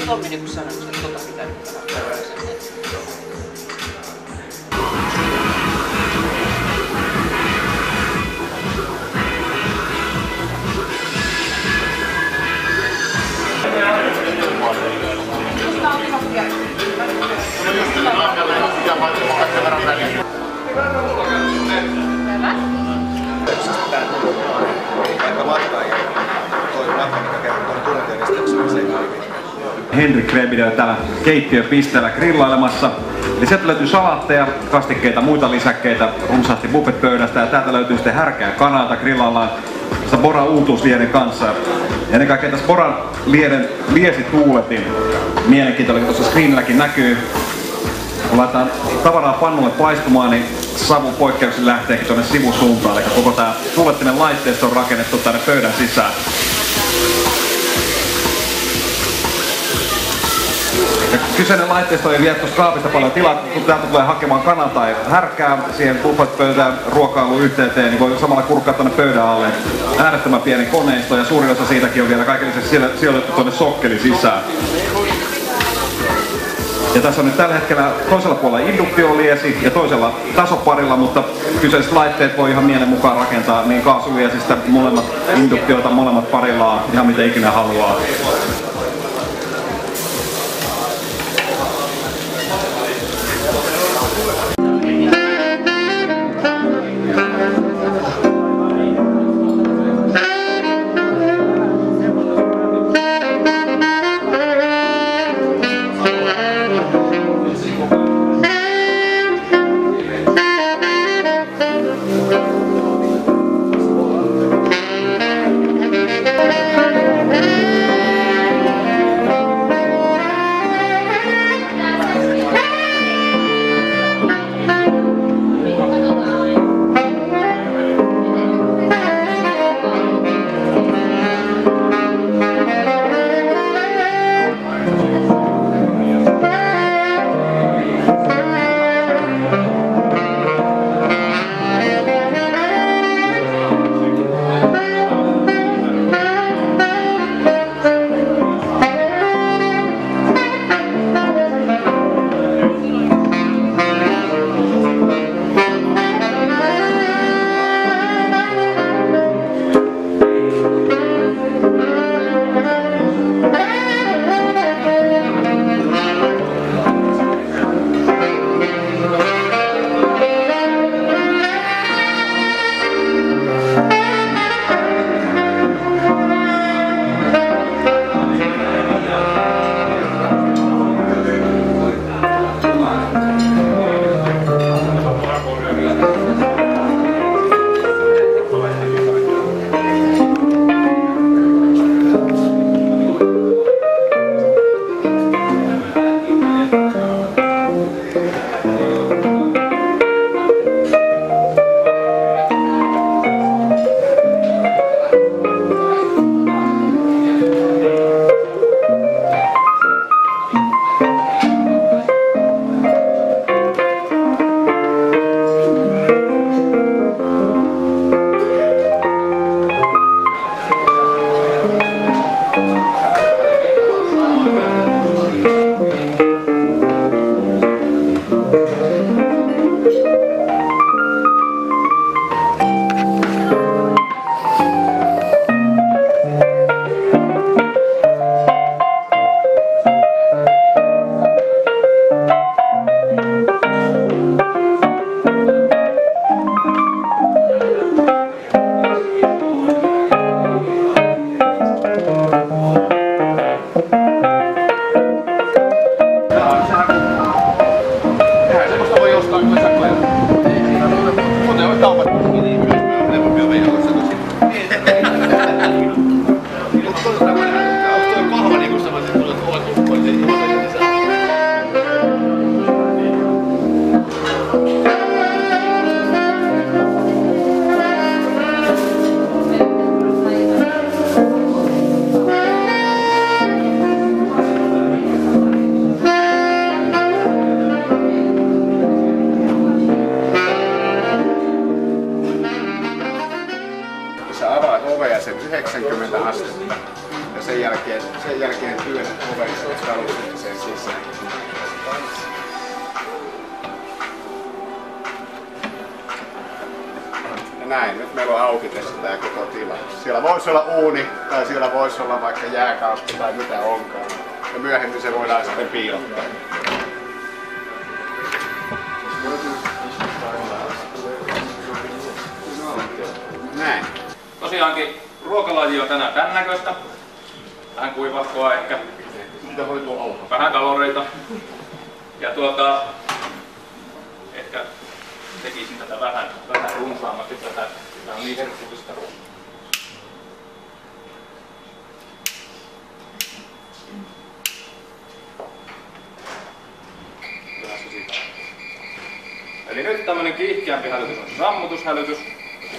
Tommi niinku sanoi, että tota pitää nyt tehdä. Henrik Krebide on täällä keittiöpisteellä grillailemassa. Eli sieltä löytyy salatteja, kastikkeita, muita lisäkkeitä runsaasti buffet-pöydästä ja täältä löytyy sitten härkää kanaa, jota grillaillaan tässä Boran uutuuslieden kanssa. Ja ennen kaikkea tässä Boran lieden liesituuletin mielenkiintoinen, kun tuossa screenilläkin näkyy. Kun laitetaan tavaraa pannulle paistumaan, niin savu poikkeuksellisesti lähteekin tuonne sivusuuntaan. Eli koko tää tuulettimen laitteisto on rakennettu tänne pöydän sisään. Ja kyseinen laitteisto ei vie tuosta kaapista paljon tilaa, kun täältä tulee hakemaan kanan tai härkää siihen buffet-pöytään ruokailuun yhteyteen, niin voi samalla kurkkaa tuonne pöydän alle. Äärettömän pieni koneisto ja suurin osa siitäkin on vielä kaiken lisäksi sijoitettu tuonne sokkelin sisään. Ja tässä on nyt tällä hetkellä toisella puolella induktioliesi ja toisella tasoparilla, mutta kyseiset laitteet voi ihan mielen mukaan rakentaa niin kaasuliesistä molemmat induktiota, molemmat parillaan, ihan mitä ikinä haluaa. oven sen sisään. Ja näin, nyt meillä on auki tässä tää koko tila. Siellä voisi olla uuni tai siellä voisi olla vaikka jääkaappi tai mitä onkaan. Ja myöhemmin se voidaan sitten piilottaa. Näin. Tosiaankin ruokalaji on tänään tän näköistä. Vähän kuivahkoa ehkä. Mitä voi tuolla olla? Vähän kaloreita. Ja ehkä tekisin tätä vähän runsaammaksi tätä. Tää on niin herkullista. Eli nyt tämmönen kiihkeämpi hälytys on sammutushälytys.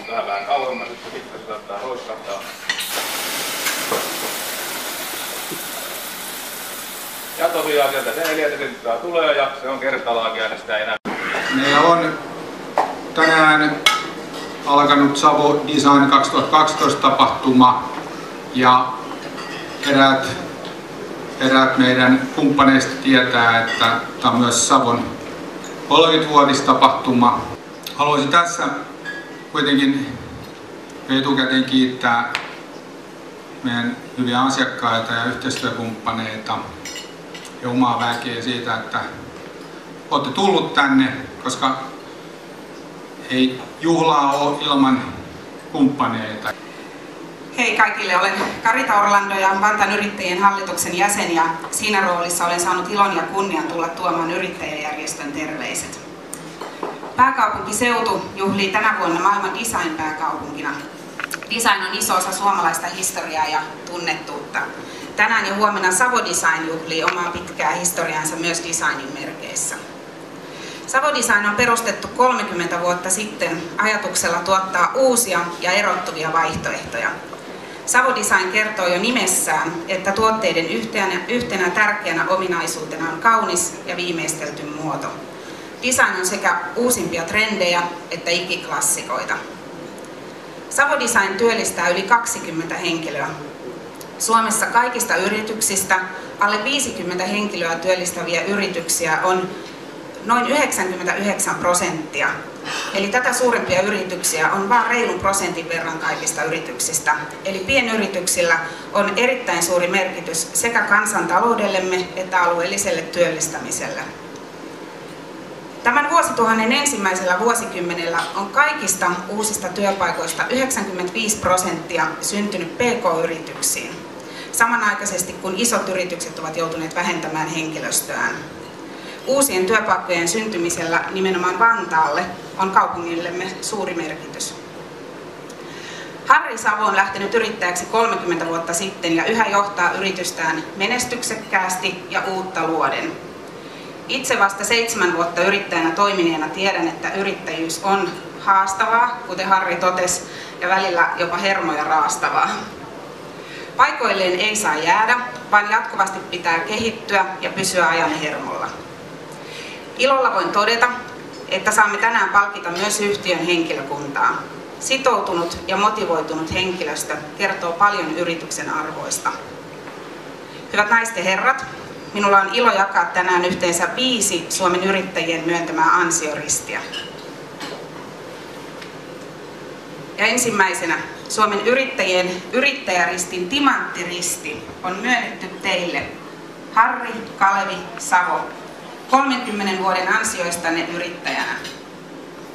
Tähän vähän kauemmas, että sitten se saattaa roiskahtaa. Ja tosiaan sieltä se 4 senttiä tulee ja se on kertalaakin ja sitä ei enää. Meillä on tänään alkanut Savo Design 2012 tapahtuma ja eräät meidän kumppaneista tietää, että tämä on myös Savon 30-vuotistapahtuma. Haluaisin tässä kuitenkin etukäteen kiittää meidän hyviä asiakkaita ja yhteistyökumppaneita ja omaa väkeä siitä, että olette tullut tänne, koska ei juhlaa ole ilman kumppaneita. Hei kaikille, olen Karita Orlando ja Vantaan yrittäjien hallituksen jäsen ja siinä roolissa olen saanut ilon ja kunnian tulla tuomaan yrittäjäjärjestön terveiset. Pääkaupunkiseutu juhlii tänä vuonna maailman design-pääkaupunkina. Design on iso osa suomalaista historiaa ja tunnettuutta. Tänään ja huomenna Savo Design juhlii omaa pitkää historiaansa myös designin merkeissä. Savo Design on perustettu 30 vuotta sitten ajatuksella tuottaa uusia ja erottuvia vaihtoehtoja. Savo Design kertoo jo nimessään, että tuotteiden yhtenä tärkeänä ominaisuutena on kaunis ja viimeistelty muoto. Design on sekä uusimpia trendejä että ikiklassikoita. Savo Design työllistää yli 20 henkilöä. Suomessa kaikista yrityksistä alle 50 henkilöä työllistäviä yrityksiä on noin 99%. Eli tätä suurempia yrityksiä on vain reilun prosentin verran kaikista yrityksistä. Eli pienyrityksillä on erittäin suuri merkitys sekä kansantaloudellemme että alueelliselle työllistämiselle. Tämän vuosituhannen ensimmäisellä vuosikymmenellä on kaikista uusista työpaikoista 95% syntynyt PK-yrityksiin, samanaikaisesti kun isot yritykset ovat joutuneet vähentämään henkilöstöään. Uusien työpaikkojen syntymisellä nimenomaan Vantaalle on kaupungillemme suuri merkitys. Harri Savo on lähtenyt yrittäjäksi 30 vuotta sitten ja yhä johtaa yritystään menestyksekkäästi ja uutta luoden. Itse vasta 7 vuotta yrittäjänä toimineena tiedän, että yrittäjyys on haastavaa, kuten Harri totesi, ja välillä jopa hermoja raastavaa. Paikoilleen ei saa jäädä, vaan jatkuvasti pitää kehittyä ja pysyä ajan hermolla. Ilolla voin todeta, että saamme tänään palkita myös yhtiön henkilökuntaa. Sitoutunut ja motivoitunut henkilöstö kertoo paljon yrityksen arvoista. Hyvät naiset ja herrat, minulla on ilo jakaa tänään yhteensä 5 Suomen yrittäjien myöntämää ansioristiä. Ja ensimmäisenä Suomen yrittäjien yrittäjäristin timanttiristi on myönnetty teille, Harri Kalevi Savo, 30 vuoden ansioistanne yrittäjänä.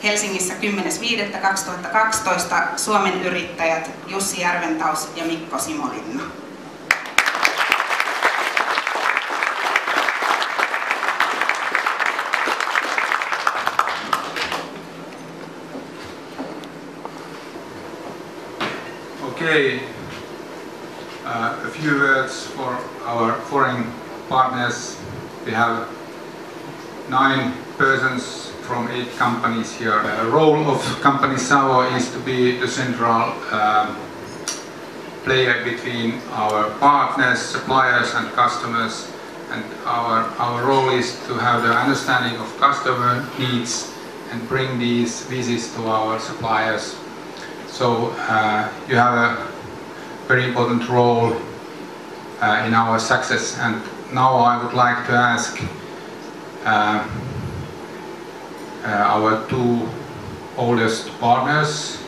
Helsingissä 10.5.2012 Suomen yrittäjät Jussi Järventaus ja Mikko Simolinna. Okay, a few words for our foreign partners. We have 9 persons from 8 companies here. The role of company Savo is to be the central player between our partners, suppliers and customers, and our role is to have the understanding of customer needs and bring these visits to our suppliers. So you have a very important role in our success. And now I would like to ask our two oldest partners,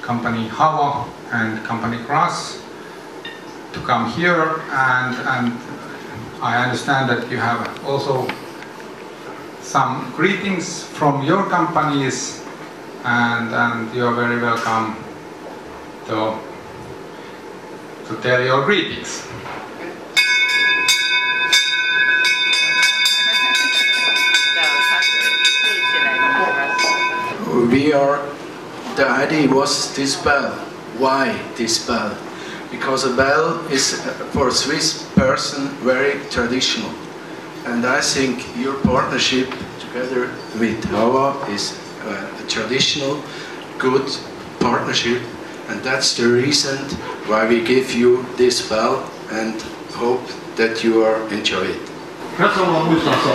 company Havo and company Grass, to come here, and I understand that you have also some greetings from your companies, and you are very welcome to tell your greetings. The idea was this bell. Why this bell? Because a bell is for a Swiss person very traditional, and I think your partnership together with Havo is a traditional, good partnership, and that's the reason why we give you this bell and hope that you are enjoy it. Tässä ollaan muistamassa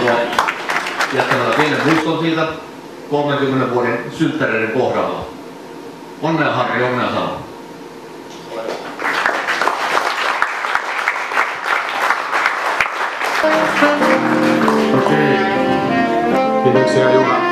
jättämällä pienen muiston siitä 30 vuoden synttäreiden kohdalla. Onnea Harri, onnea Savo. Kiitoksia Juha.